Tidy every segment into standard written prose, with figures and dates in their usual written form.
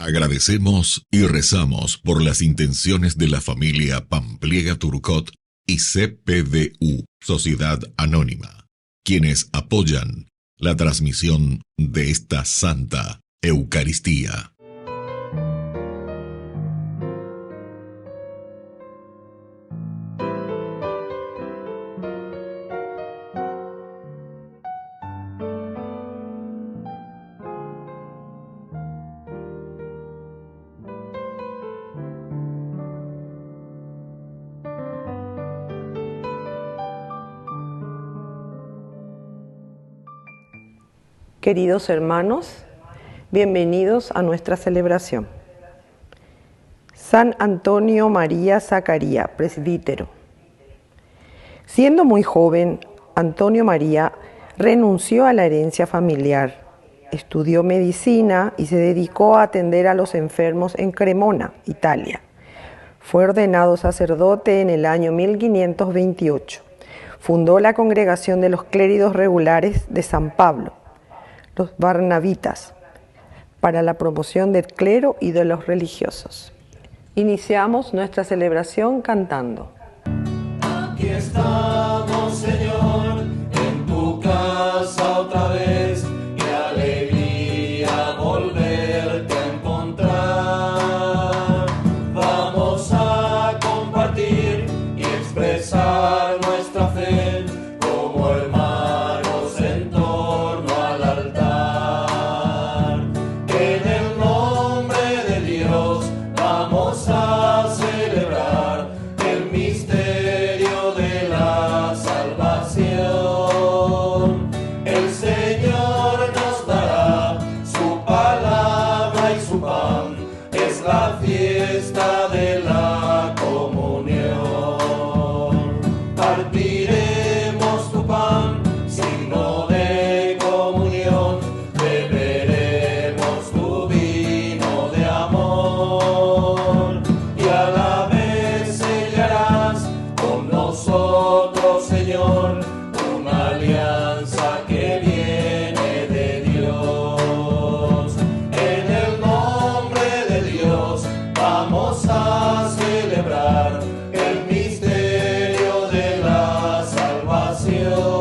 Agradecemos y rezamos por las intenciones de la familia Pampliega Turcot y CPDU, Sociedad Anónima, quienes apoyan la transmisión de esta Santa Eucaristía. Queridos hermanos, bienvenidos a nuestra celebración. San Antonio María Zacaría, presbítero. Siendo muy joven, Antonio María renunció a la herencia familiar, estudió medicina y se dedicó a atender a los enfermos en Cremona, Italia. Fue ordenado sacerdote en el año 1528. Fundó la Congregación de los Cléridos Regulares de San Pablo, los Barnabitas, para la promoción del clero y de los religiosos. Iniciamos nuestra celebración cantando. Aquí estamos, Señor, en tu casa otra vez. Qué alegría volverte a encontrar. Vamos a compartir y expresar nuestra fe como hermanos en torno al altar. En el nombre de Dios vamos a celebrar el misterio de la salvación. El Señor nos dará su palabra y su pan. Es la fiesta de la comunión. Partiremos tu pan, signo de comunión. Beberemos tu vino de amor. Y a la vez sellarás con nosotros, Señor, una alianza que viene de Dios. En el nombre de Dios vamos a celebrar el misterio de la salvación.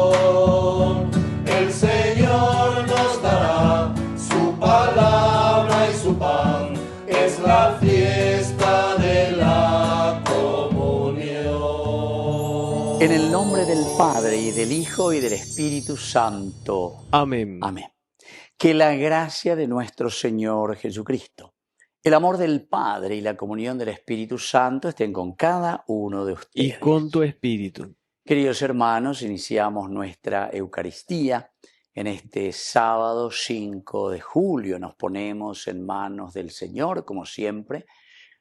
El Señor nos dará su palabra y su pan. Es la fiesta de la comunión. En el nombre del Padre, y del Hijo, y del Espíritu Santo. Amén. Amén. Que la gracia de nuestro Señor Jesucristo, el amor del Padre y la comunión del Espíritu Santo estén con cada uno de ustedes. Y con tu espíritu. Queridos hermanos, iniciamos nuestra Eucaristía. En este sábado 5 de julio nos ponemos en manos del Señor, como siempre.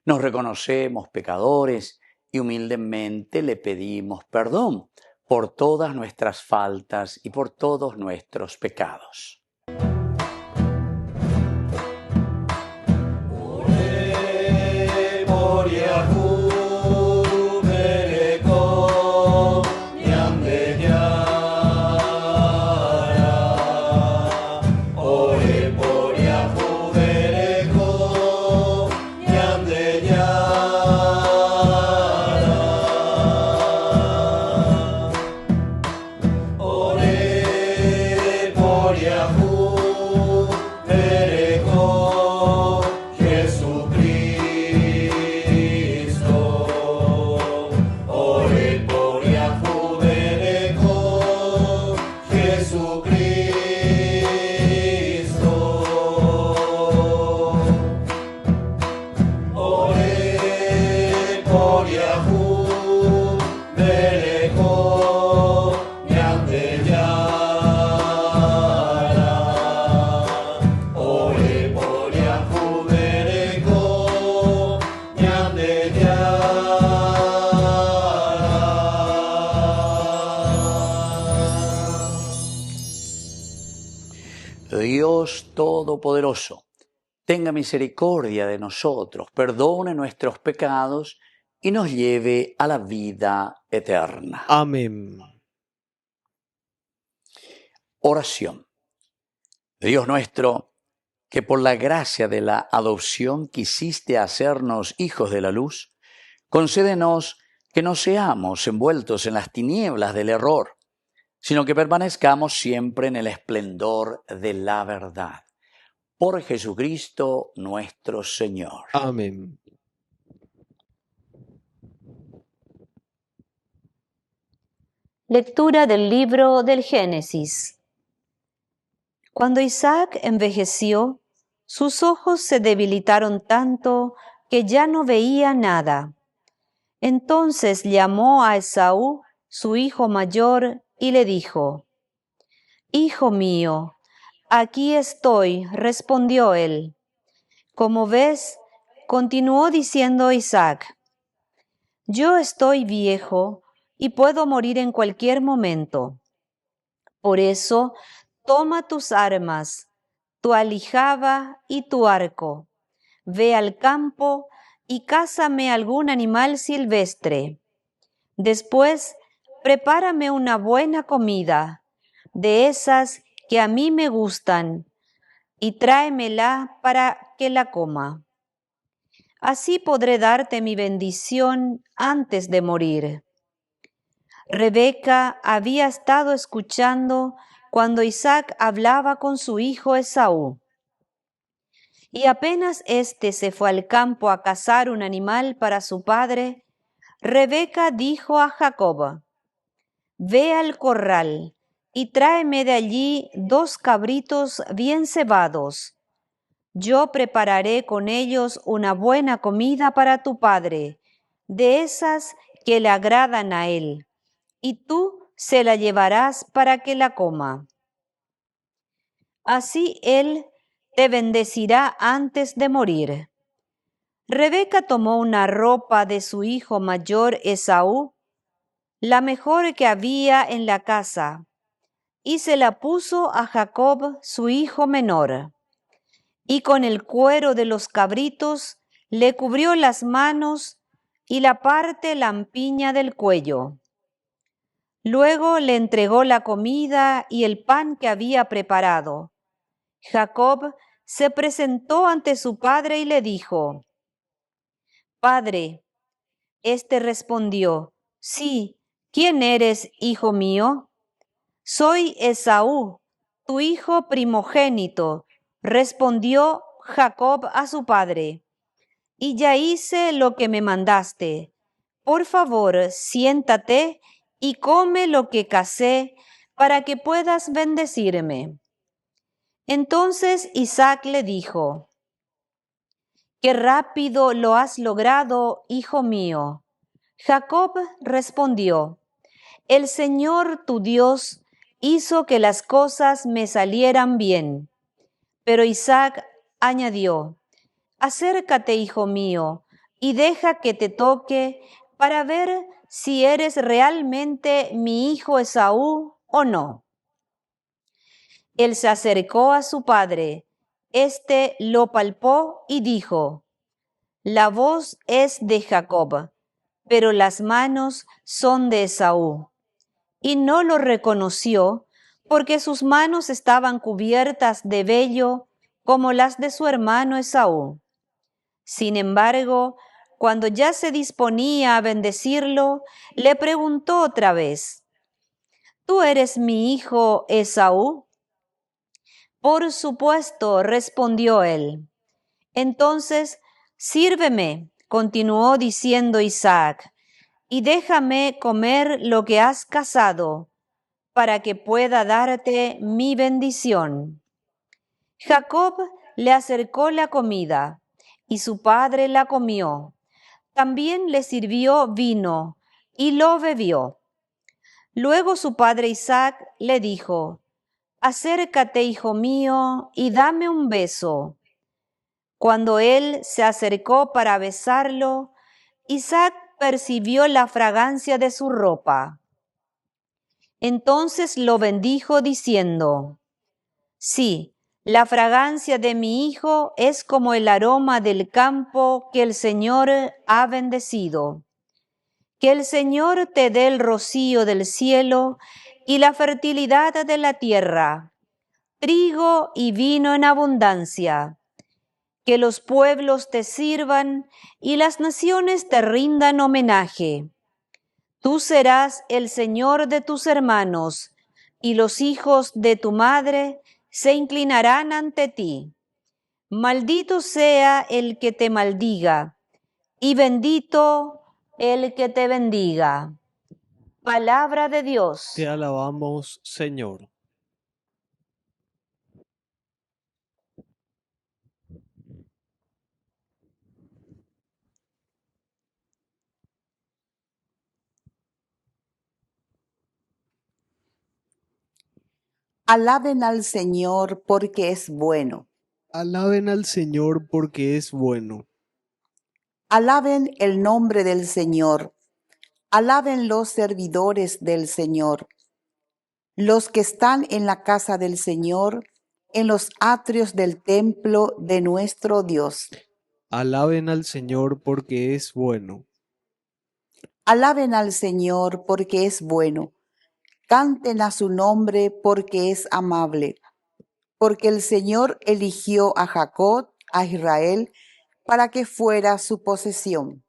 Nos reconocemos pecadores y humildemente le pedimos perdón por todas nuestras faltas y por todos nuestros pecados. Dios Todopoderoso, tenga misericordia de nosotros, perdone nuestros pecados y nos lleve a la vida eterna. Amén. Oración. Dios nuestro, que por la gracia de la adopción quisiste hacernos hijos de la luz, concédenos que no seamos envueltos en las tinieblas del error, sino que permanezcamos siempre en el esplendor de la verdad. Por Jesucristo nuestro Señor. Amén. Lectura del libro del Génesis. Cuando Isaac envejeció, sus ojos se debilitaron tanto que ya no veía nada. Entonces llamó a Esaú, su hijo mayor, y le dijo: «Hijo mío, aquí estoy», respondió él. «Como ves», continuó diciendo Isaac, «yo estoy viejo y puedo morir en cualquier momento. Por eso, toma tus armas, tu aljaba y tu arco. Ve al campo y cázame algún animal silvestre. Después, prepárame una buena comida, de esas que a mí me gustan, y tráemela para que la coma. Así podré darte mi bendición antes de morir». Rebeca había estado escuchando cuando Isaac hablaba con su hijo Esaú. Y apenas éste se fue al campo a cazar un animal para su padre, Rebeca dijo a Jacob: «Ve al corral y tráeme de allí 2 cabritos bien cebados. Yo prepararé con ellos una buena comida para tu padre, de esas que le agradan a él, y tú se la llevarás para que la coma. Así él te bendecirá antes de morir». Rebeca tomó una ropa de su hijo mayor Esaú, la mejor que había en la casa, y se la puso a Jacob, su hijo menor, y con el cuero de los cabritos le cubrió las manos y la parte lampiña del cuello. Luego le entregó la comida y el pan que había preparado. Jacob se presentó ante su padre y le dijo: «Padre». Este respondió: «Sí, ¿quién eres, hijo mío?». «Soy Esaú, tu hijo primogénito», respondió Jacob a su padre. «Y ya hice lo que me mandaste. Por favor, siéntate y come lo que cacé para que puedas bendecirme». Entonces Isaac le dijo: «Qué rápido lo has logrado, hijo mío». Jacob respondió: «El Señor tu Dios hizo que las cosas me salieran bien». Pero Isaac añadió: «Acércate, hijo mío, y deja que te toque para ver si eres realmente mi hijo Esaú o no». Él se acercó a su padre. Este lo palpó y dijo: «La voz es de Jacob, pero las manos son de Esaú». Y no lo reconoció porque sus manos estaban cubiertas de vello como las de su hermano Esaú. Sin embargo, cuando ya se disponía a bendecirlo, le preguntó otra vez: «¿Tú eres mi hijo Esaú?». «Por supuesto», respondió él. «Entonces, sírveme», continuó diciendo Isaac, «y déjame comer lo que has cazado, para que pueda darte mi bendición». Jacob le acercó la comida, y su padre la comió. También le sirvió vino, y lo bebió. Luego su padre Isaac le dijo: «Acércate, hijo mío, y dame un beso». Cuando él se acercó para besarlo, Isaac percibió la fragancia de su ropa. Entonces lo bendijo diciendo: «Sí, la fragancia de mi hijo es como el aroma del campo que el Señor ha bendecido». Que el Señor te dé el rocío del cielo y la fertilidad de la tierra, trigo y vino en abundancia. Que los pueblos te sirvan y las naciones te rindan homenaje. Tú serás el Señor de tus hermanos, y los hijos de tu madre se inclinarán ante ti. Maldito sea el que te maldiga, y bendito el que te bendiga. Palabra de Dios. Te alabamos, Señor. Alaben al Señor porque es bueno. Alaben al Señor porque es bueno. Alaben el nombre del Señor. Alaben los servidores del Señor. Los que están en la casa del Señor, en los atrios del templo de nuestro Dios. Alaben al Señor porque es bueno. Alaben al Señor porque es bueno. Canten a su nombre porque es amable. Porque el Señor eligió a Jacob, a Israel, para que fuera su posesión.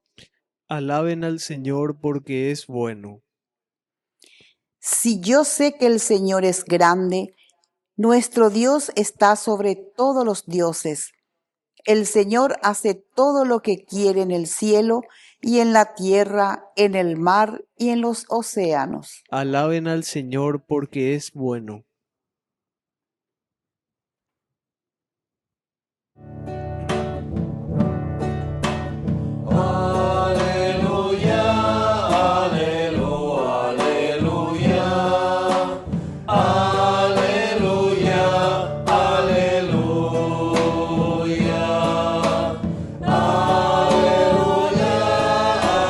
Alaben al Señor porque es bueno. Si yo sé que el Señor es grande, nuestro Dios está sobre todos los dioses. El Señor hace todo lo que quiere en el cielo y en la tierra, en el mar y en los océanos. Alaben al Señor porque es bueno. Aleluya, aleluya, aleluya, aleluya, aleluya,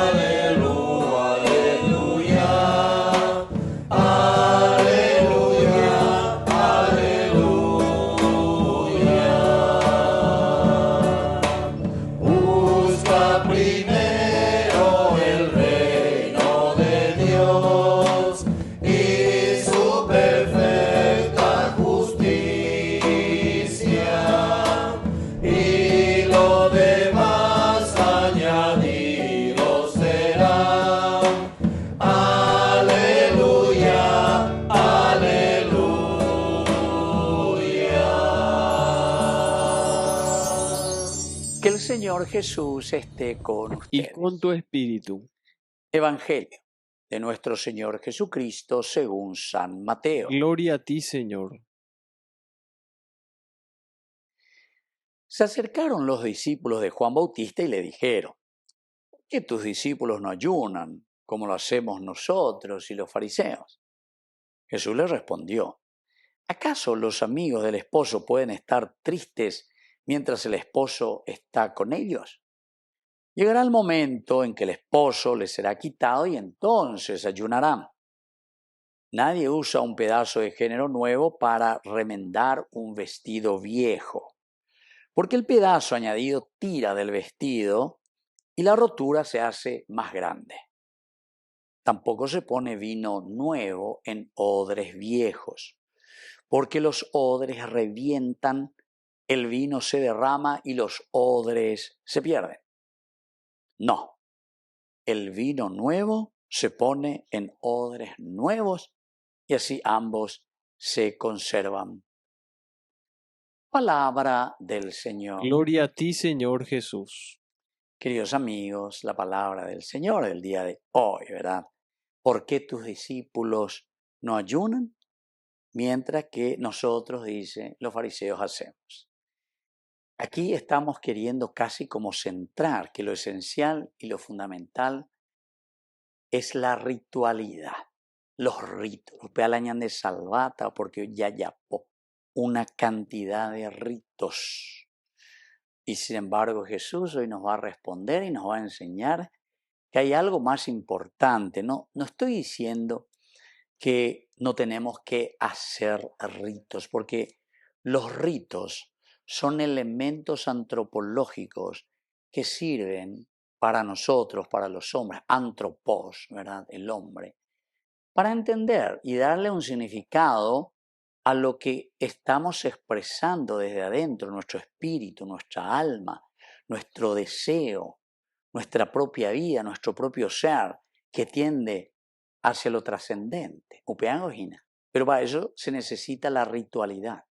aleluya, aleluya, aleluya, aleluya. Busca primero el reino de Dios y su perfecta justicia, y lo demás añadido será. Aleluya, aleluya. Que el Señor Jesús esté con Y ustedes. con tu espíritu. Evangelio de nuestro Señor Jesucristo según San Mateo. Gloria a ti, Señor. Se acercaron los discípulos de Juan Bautista y le dijeron: ¿por qué tus discípulos no ayunan como lo hacemos nosotros y los fariseos? Jesús les respondió: ¿acaso los amigos del esposo pueden estar tristes mientras el esposo está con ellos? Llegará el momento en que el esposo les será quitado y entonces ayunarán. Nadie usa un pedazo de género nuevo para remendar un vestido viejo, porque el pedazo añadido tira del vestido y la rotura se hace más grande. Tampoco se pone vino nuevo en odres viejos, porque los odres revientan, el vino se derrama y los odres se pierden. No, el vino nuevo se pone en odres nuevos y así ambos se conservan. Palabra del Señor. Gloria a ti, Señor Jesús. Queridos amigos, la palabra del Señor del día de hoy, ¿verdad? ¿Por qué tus discípulos no ayunan? Mientras que nosotros, dicen los fariseos, hacemos. Aquí estamos queriendo casi como centrar que lo esencial y lo fundamental es la ritualidad, los ritos. Los de salvata porque ya una cantidad de ritos. Y sin embargo Jesús hoy nos va a responder y nos va a enseñar que hay algo más importante. No estoy diciendo que no tenemos que hacer ritos, porque los ritos son elementos antropológicos que sirven para nosotros, para los hombres, antropos, ¿verdad? El hombre, para entender y darle un significado a lo que estamos expresando desde adentro, nuestro espíritu, nuestra alma, nuestro deseo, nuestra propia vida, nuestro propio ser, que tiende hacia lo trascendente. Pero para eso se necesita la ritualidad.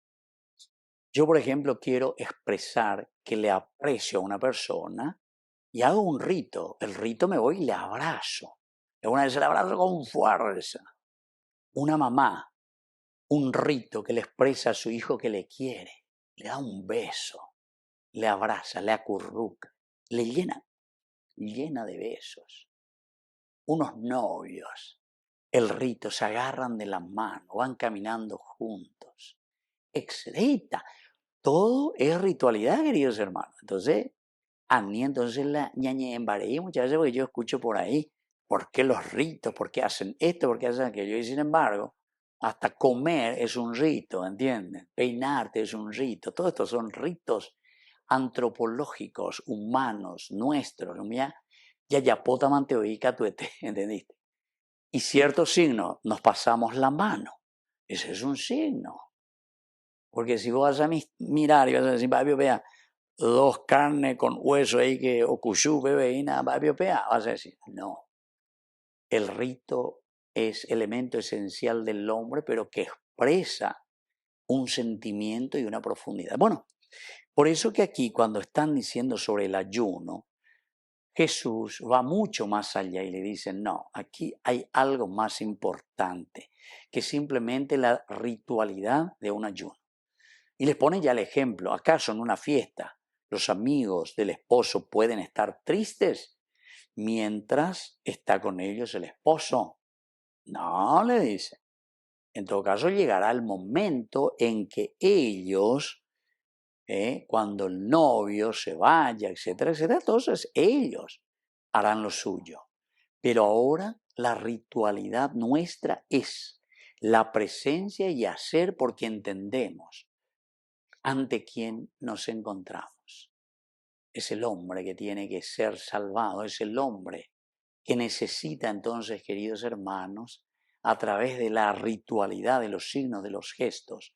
Yo, por ejemplo, quiero expresar que le aprecio a una persona y hago un rito. El rito me voy y le abrazo. Alguna vez le abrazo con fuerza. Una mamá, un rito que le expresa a su hijo que le quiere. Le da un beso, le abraza, le acurruca, le llena de besos. Unos novios, el rito, se agarran de la mano, van caminando juntos. Etcétera. Todo es ritualidad, queridos hermanos. Entonces, a mí entonces la ñañe embaré muchas veces porque yo escucho por ahí, ¿por qué los ritos? ¿Por qué hacen esto? ¿Por qué hacen aquello? Y sin embargo, hasta comer es un rito, ¿entienden? Peinarte es un rito. Todos estos son ritos antropológicos, humanos, nuestros. Ya pota manteoica tuete, ¿entendiste? Y ciertos signos, nos pasamos la mano. Ese es un signo. Porque si vos vas a mirar y vas a decir, vea, dos carnes con hueso ahí que ocuchú, bebé, y nada, vas a decir, no. El rito es elemento esencial del hombre, pero que expresa un sentimiento y una profundidad. Bueno, por eso que aquí cuando están diciendo sobre el ayuno, Jesús va mucho más allá y le dice, no, aquí hay algo más importante que simplemente la ritualidad de un ayuno. Y les pone ya el ejemplo. ¿Acaso en una fiesta los amigos del esposo pueden estar tristes mientras está con ellos el esposo? No, le dice. En todo caso llegará el momento en que ellos, cuando el novio se vaya, etcétera, etcétera, entonces ellos harán lo suyo. Pero ahora la ritualidad nuestra es la presencia y hacer porque entendemos ante quién nos encontramos. Es el hombre que tiene que ser salvado, es el hombre que necesita entonces, queridos hermanos, a través de la ritualidad, de los signos, de los gestos,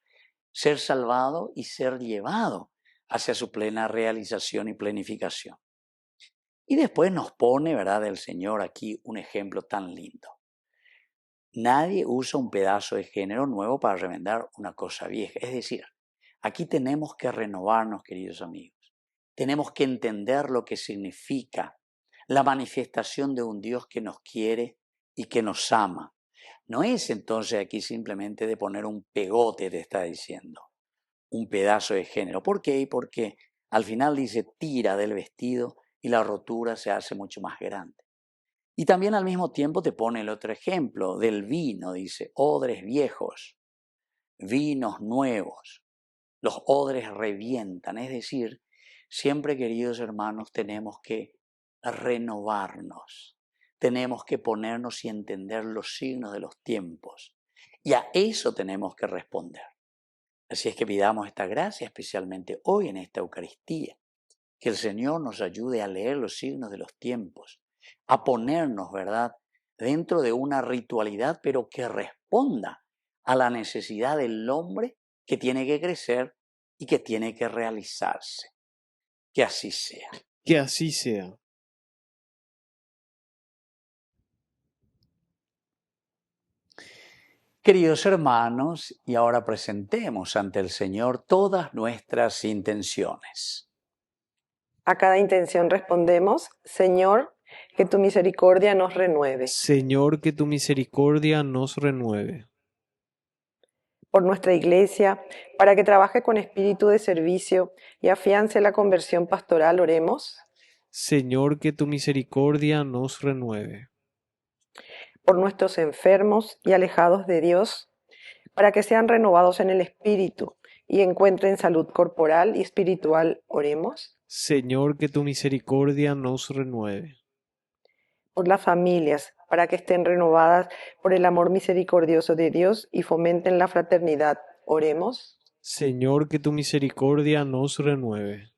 ser salvado y ser llevado hacia su plena realización y plenificación. Y después nos pone, ¿verdad?, el Señor aquí un ejemplo tan lindo. Nadie usa un pedazo de género nuevo para remendar una cosa vieja. Es decir, aquí tenemos que renovarnos, queridos amigos. Tenemos que entender lo que significa la manifestación de un Dios que nos quiere y que nos ama. No es entonces aquí simplemente de poner un pegote, te está diciendo, un pedazo de género. ¿Por qué? Porque al final dice tira del vestido y la rotura se hace mucho más grande. Y también al mismo tiempo te pone el otro ejemplo del vino, dice, odres viejos, vinos nuevos. Los odres revientan, es decir, siempre, queridos hermanos, tenemos que renovarnos, tenemos que ponernos y entender los signos de los tiempos, y a eso tenemos que responder. Así es que pidamos esta gracia, especialmente hoy en esta Eucaristía, que el Señor nos ayude a leer los signos de los tiempos, a ponernos, ¿verdad?, dentro de una ritualidad, pero que responda a la necesidad del hombre que tiene que crecer y que tiene que realizarse. Que así sea. Que así sea. Queridos hermanos, y ahora presentemos ante el Señor todas nuestras intenciones. A cada intención respondemos, Señor, que tu misericordia nos renueve. Señor, que tu misericordia nos renueve. Por nuestra Iglesia, para que trabaje con espíritu de servicio y afiance la conversión pastoral, oremos. Señor, que tu misericordia nos renueve. Por nuestros enfermos y alejados de Dios, para que sean renovados en el espíritu y encuentren salud corporal y espiritual, oremos. Señor, que tu misericordia nos renueve. Por las familias, para que estén renovadas por el amor misericordioso de Dios y fomenten la fraternidad, oremos. Señor, que tu misericordia nos renueve.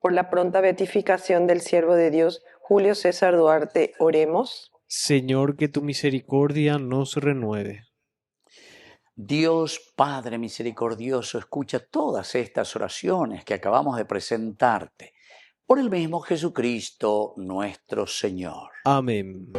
Por la pronta beatificación del siervo de Dios, Julio César Duarte, oremos. Señor, que tu misericordia nos renueve. Dios Padre misericordioso, escucha todas estas oraciones que acabamos de presentarte por el mismo Jesucristo nuestro Señor. Amén.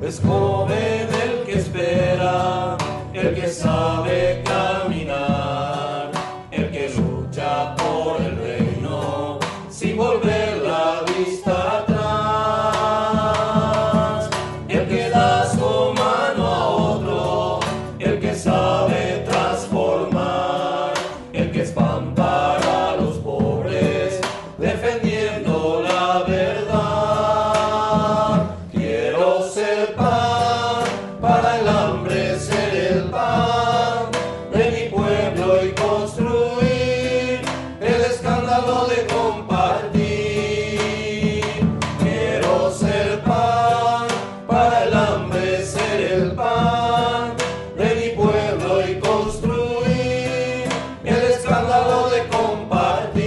Es joven el que espera, el que sabe caminar, el que lucha por el reino sin volver la vista atrás, el que da su mano a otro, el que sabe transformar, el que es pan para los pobres, defendiendo la verdad. Quiero ser pan para el hambre, ser el pan de mi pueblo y construir el escándalo de compartir. Quiero ser pan para el hambre, ser el pan de mi pueblo y construir el escándalo de compartir.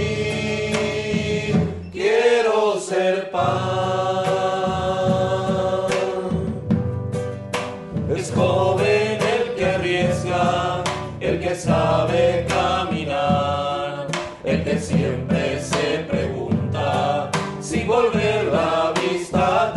Quiero ser pan. Es joven el que arriesga, el que sabe caminar, el que siempre se pregunta sin volver la vista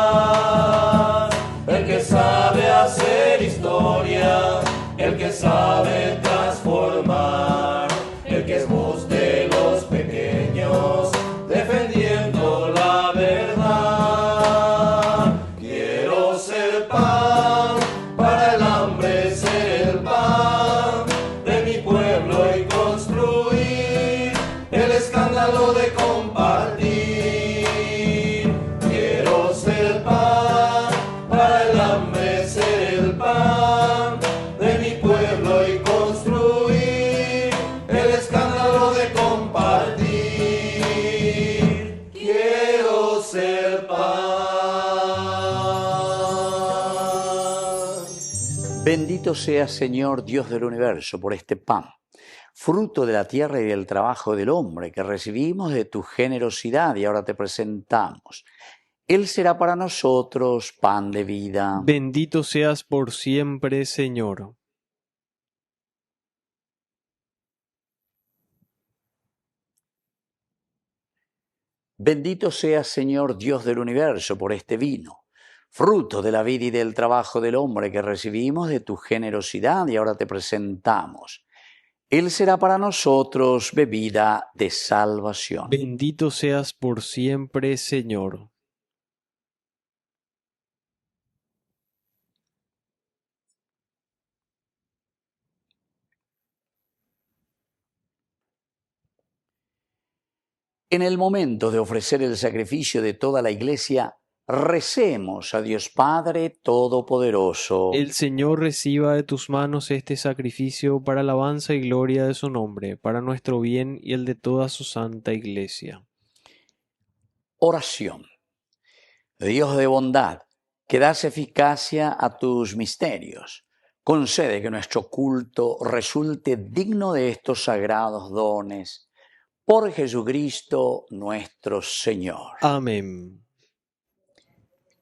atrás, el que sabe hacer historia, el que sabe transformar, el que es voz de los pequeños, defendiendo la verdad. Quiero ser pan para el hambre, ser el pan de mi pueblo y construir el escándalo de compartir. Quiero ser pan para el hambre, ser el pan de mi pueblo y construir el escándalo de compartir. Quiero ser pan. Bendito seas, Señor, Dios del universo, por este pan, fruto de la tierra y del trabajo del hombre que recibimos de tu generosidad y ahora te presentamos. Él será para nosotros pan de vida. Bendito seas por siempre, Señor. Bendito seas, Señor, Dios del universo, por este vino, fruto de la vida y del trabajo del hombre que recibimos de tu generosidad y ahora te presentamos. Él será para nosotros bebida de salvación. Bendito seas por siempre, Señor. En el momento de ofrecer el sacrificio de toda la Iglesia, recemos a Dios Padre Todopoderoso. El Señor reciba de tus manos este sacrificio para alabanza y gloria de su nombre, para nuestro bien y el de toda su santa Iglesia. Oración. Dios de bondad, que das eficacia a tus misterios, concede que nuestro culto resulte digno de estos sagrados dones. Por Jesucristo nuestro Señor. Amén.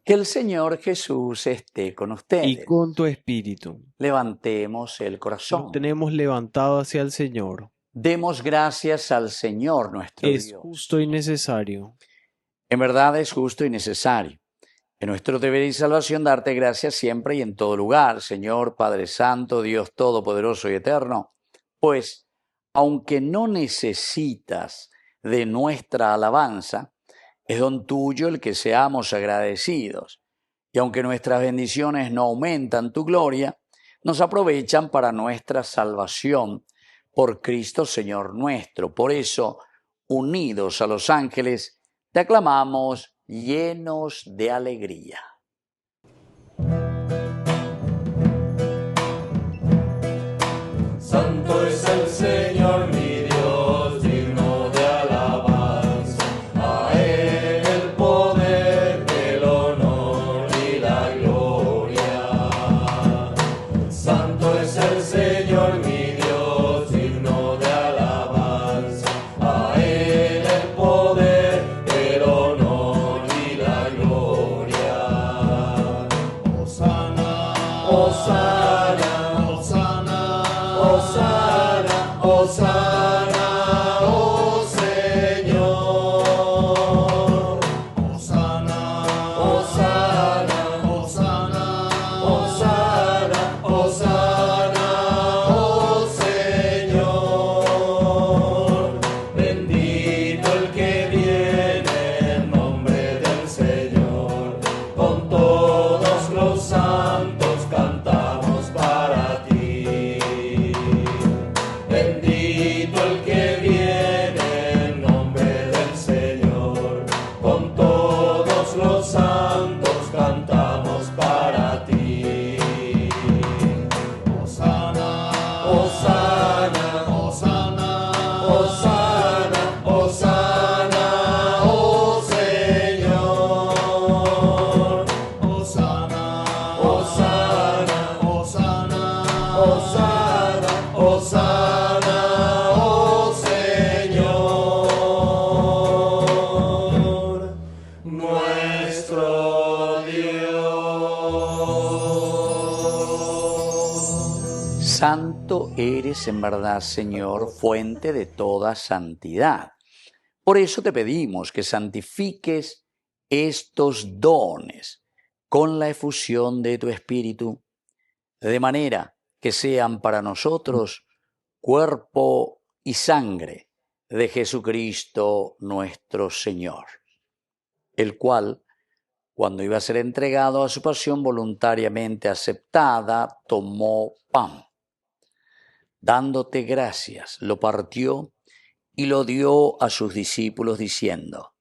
Que el Señor Jesús esté con ustedes. Y con tu espíritu. Levantemos el corazón. Lo tenemos levantado hacia el Señor. Demos gracias al Señor nuestro Dios. Es justo y necesario. En verdad es justo y necesario. Es nuestro deber y salvación darte gracias siempre y en todo lugar, Señor Padre Santo, Dios Todopoderoso y Eterno, pues aunque no necesitas de nuestra alabanza, es don tuyo el que seamos agradecidos. Y aunque nuestras bendiciones no aumentan tu gloria, nos aprovechan para nuestra salvación por Cristo Señor nuestro. Por eso, unidos a los ángeles, te aclamamos llenos de alegría. Santo es el Señor mi Dios, digno de alabanza. A Él el poder, el honor y la gloria. Santo es el Señor mi Dios, digno eres en verdad, Señor, fuente de toda santidad. Por eso te pedimos que santifiques estos dones con la efusión de tu Espíritu, de manera que sean para nosotros cuerpo y sangre de Jesucristo nuestro Señor, el cual, cuando iba a ser entregado a su pasión voluntariamente aceptada, tomó pan. Dándote gracias, lo partió y lo dio a sus discípulos diciendo: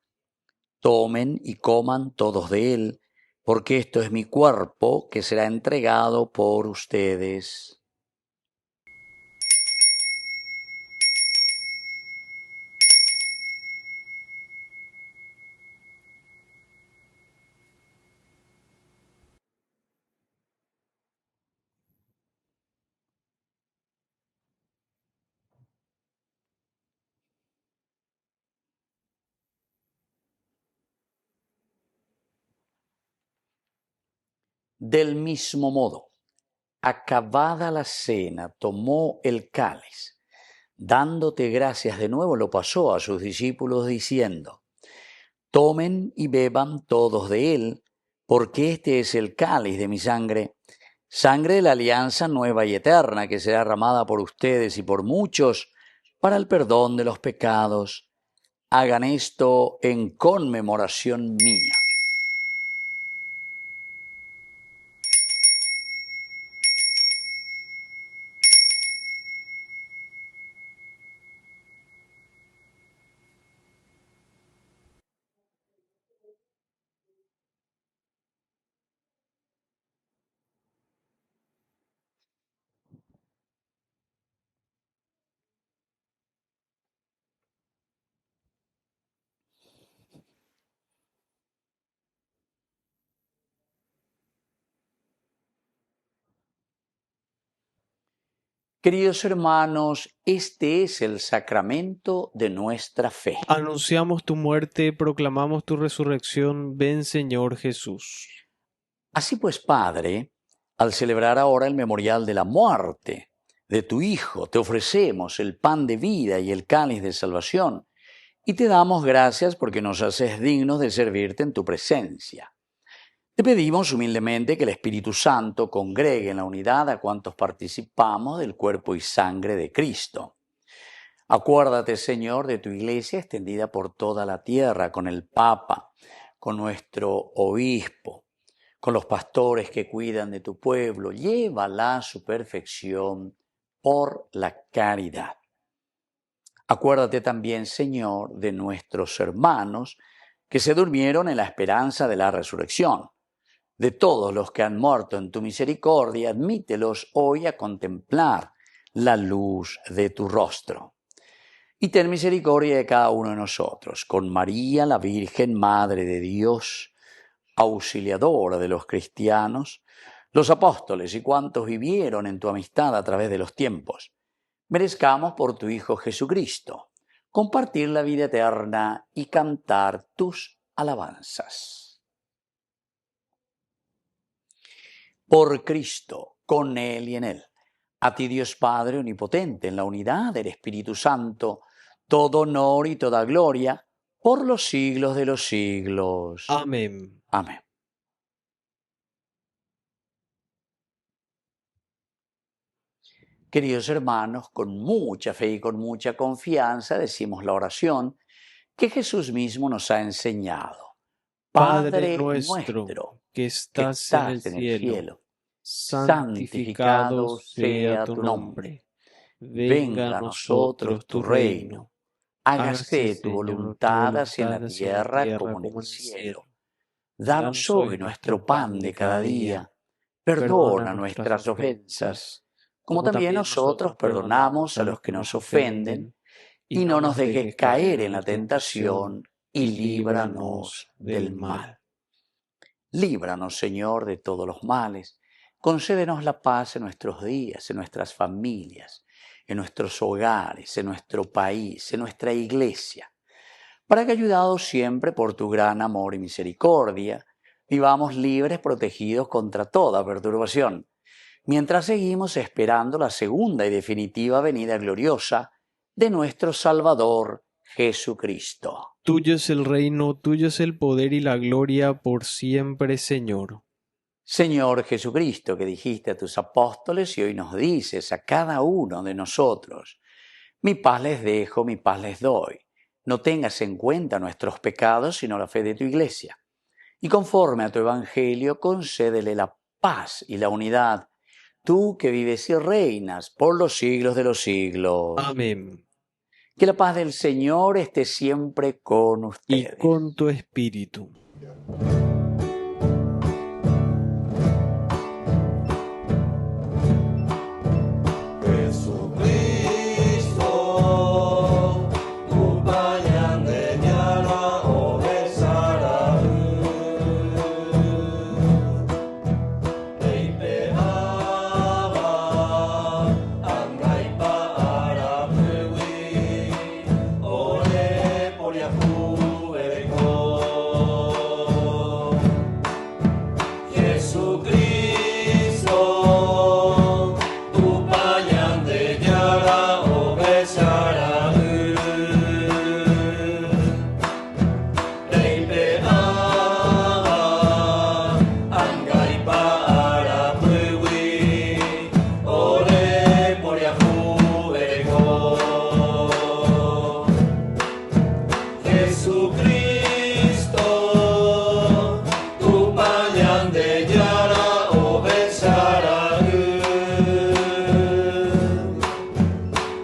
tomen y coman todos de él, porque esto es mi cuerpo que será entregado por ustedes. Del mismo modo, acabada la cena, tomó el cáliz. Dándote gracias de nuevo, lo pasó a sus discípulos diciendo: tomen y beban todos de él, porque este es el cáliz de mi sangre, sangre de la alianza nueva y eterna, que será derramada por ustedes y por muchos para el perdón de los pecados. Hagan esto en conmemoración mía. Queridos hermanos, este es el sacramento de nuestra fe. Anunciamos tu muerte, proclamamos tu resurrección. Ven, Señor Jesús. Así pues, Padre, al celebrar ahora el memorial de la muerte de tu Hijo, te ofrecemos el pan de vida y el cáliz de salvación, y te damos gracias porque nos haces dignos de servirte en tu presencia. Te pedimos humildemente que el Espíritu Santo congregue en la unidad a cuantos participamos del cuerpo y sangre de Cristo. Acuérdate, Señor, de tu Iglesia extendida por toda la tierra, con el Papa, con nuestro obispo, con los pastores que cuidan de tu pueblo. Llévala a su perfección por la caridad. Acuérdate también, Señor, de nuestros hermanos que se durmieron en la esperanza de la resurrección. De todos los que han muerto en tu misericordia, admítelos hoy a contemplar la luz de tu rostro. Y ten misericordia de cada uno de nosotros, con María, la Virgen, Madre de Dios, auxiliadora de los cristianos, los apóstoles y cuantos vivieron en tu amistad a través de los tiempos. Merezcamos por tu Hijo Jesucristo compartir la vida eterna y cantar tus alabanzas. Por Cristo, con Él y en Él. A ti, Dios Padre omnipotente, en la unidad del Espíritu Santo, todo honor y toda gloria por los siglos de los siglos. Amén. Amén. Queridos hermanos, con mucha fe y con mucha confianza decimos la oración que Jesús mismo nos ha enseñado. Padre nuestro, que estás en el cielo, santificado sea tu nombre. Venga a nosotros tu reino. Hágase tu voluntad así en la tierra como en el cielo. Danos hoy nuestro pan de cada día. Perdona nuestras ofensas, como también nosotros perdonamos a los que nos ofenden. Y no nos dejes caer en la tentación, y líbranos del mal. Líbranos, Señor, de todos los males. Concédenos la paz en nuestros días, en nuestras familias, en nuestros hogares, en nuestro país, en nuestra iglesia, para que, ayudados siempre por tu gran amor y misericordia, vivamos libres, protegidos contra toda perturbación, mientras seguimos esperando la segunda y definitiva venida gloriosa de nuestro Salvador Jesucristo. Tuyo es el reino, tuyo es el poder y la gloria por siempre, Señor. Señor Jesucristo, que dijiste a tus apóstoles y hoy nos dices a cada uno de nosotros, mi paz les dejo, mi paz les doy. No tengas en cuenta nuestros pecados, sino la fe de tu Iglesia. Y conforme a tu Evangelio, concédele la paz y la unidad, tú que vives y reinas por los siglos de los siglos. Amén. Que la paz del Señor esté siempre con Y ustedes. con tu espíritu. Jesucristo, tu pañal de ñara o besara Reipe aba, angai para pewi, ore por yahu ereko. Jesucristo, tu pañal de ñara o besara Reipe aba, angai para pewi, ore por yahu ereko. Jesucristo, tu pañal de ñara o besara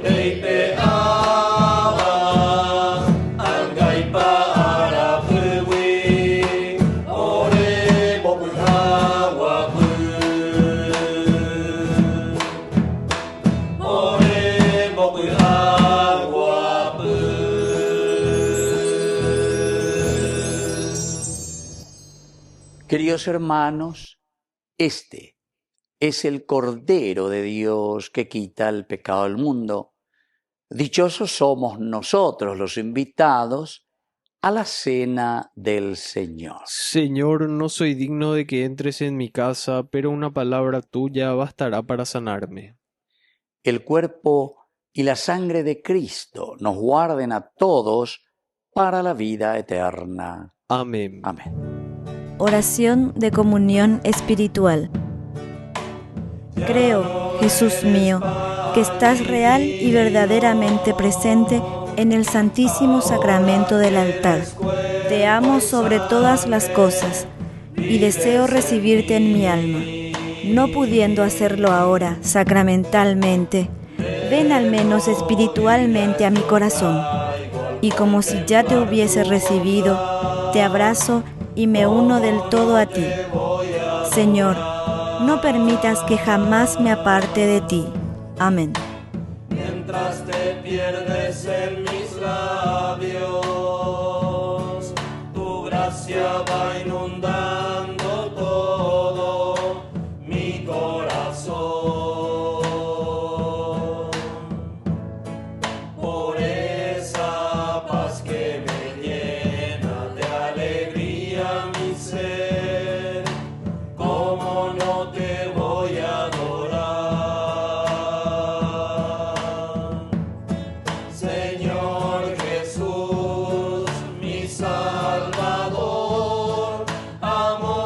Reipe aba, angai para pewi, ore boku hawa ore boku hawa Queridos hermanos, este es el Cordero de Dios que quita el pecado del mundo. Dichosos somos nosotros los invitados a la cena del Señor. Señor, no soy digno de que entres en mi casa, pero una palabra tuya bastará para sanarme. El cuerpo y la sangre de Cristo nos guarden a todos para la vida eterna. Amén. Amén. Oración de comunión espiritual. Creo, Jesús mío, que estás real y verdaderamente presente en el Santísimo Sacramento del altar. Te amo sobre todas las cosas y deseo recibirte en mi alma. No pudiendo hacerlo ahora sacramentalmente, ven al menos espiritualmente a mi corazón. Y como si ya te hubiese recibido, te abrazo y me uno del todo a ti. Señor, no permitas que jamás me aparte de ti. Amén. Mientras te pierdes en mis labios, tu gracia va inundando todo mi corazón. Por esa paz que me llena de alegría mi ser, ¿cómo no te voy a adorar? Señor Jesús, mi Salvador, amor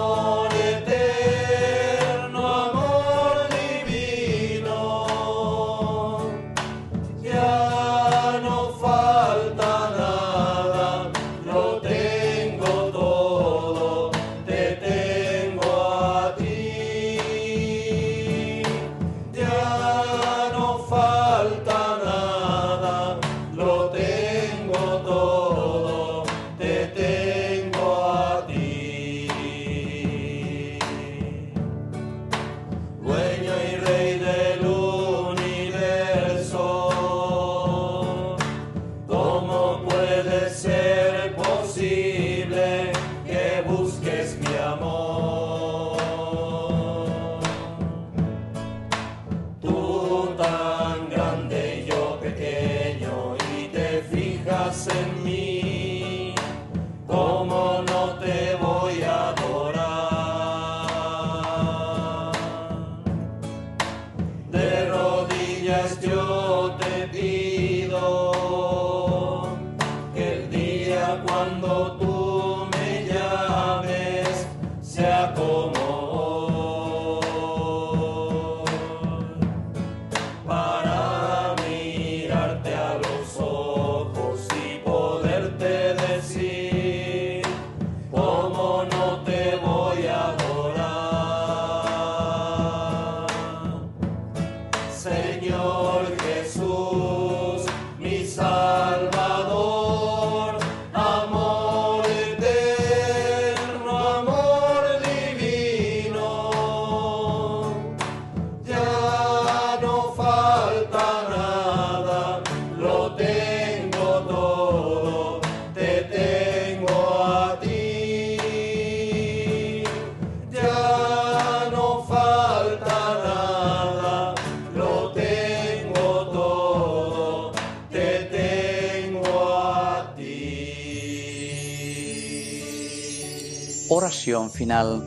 Oración final.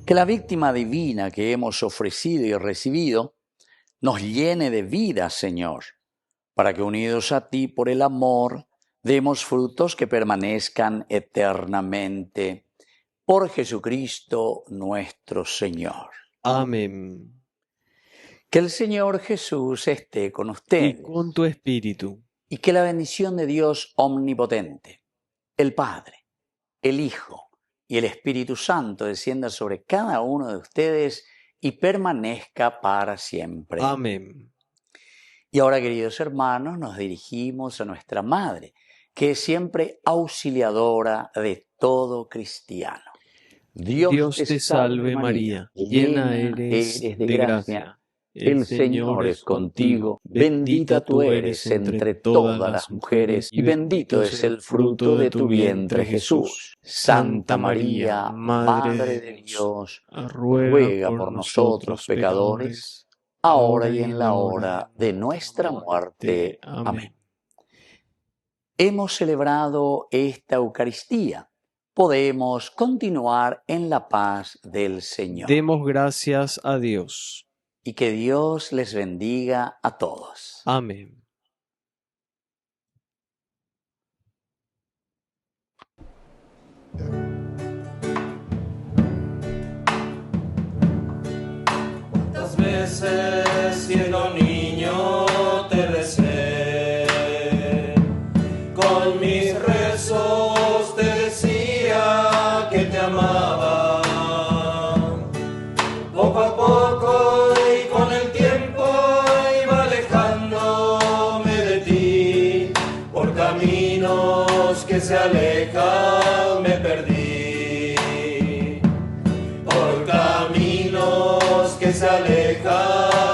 Que la víctima divina que hemos ofrecido y recibido nos llene de vida, Señor, para que unidos a ti por el amor, demos frutos que permanezcan eternamente. Por Jesucristo nuestro Señor. Amén. Que el Señor Jesús esté con ustedes. Y con tu espíritu. Y que la bendición de Dios omnipotente, el Padre, el Hijo y el Espíritu Santo descienda sobre cada uno de ustedes y permanezca para siempre. Amén. Y ahora, queridos hermanos, nos dirigimos a nuestra Madre, que es siempre auxiliadora de todo cristiano. Dios te salve María, llena eres de gracia. El Señor es contigo, bendita tú eres entre todas las mujeres, y bendito es el fruto de tu vientre Jesús. Santa María, Madre de Dios, ruega por nosotros pecadores, ahora y en la hora de nuestra muerte. Amén. Hemos celebrado esta Eucaristía. Podemos continuar en la paz del Señor. Demos gracias a Dios. Y que Dios les bendiga a todos. Amén. ¿Cuántas veces siendo niño te recé? Con mis rezos te decía que te amaba. Poco a poco y con el tiempo iba alejándome de ti. Por caminos que se alejan me perdí. Por caminos que se alejan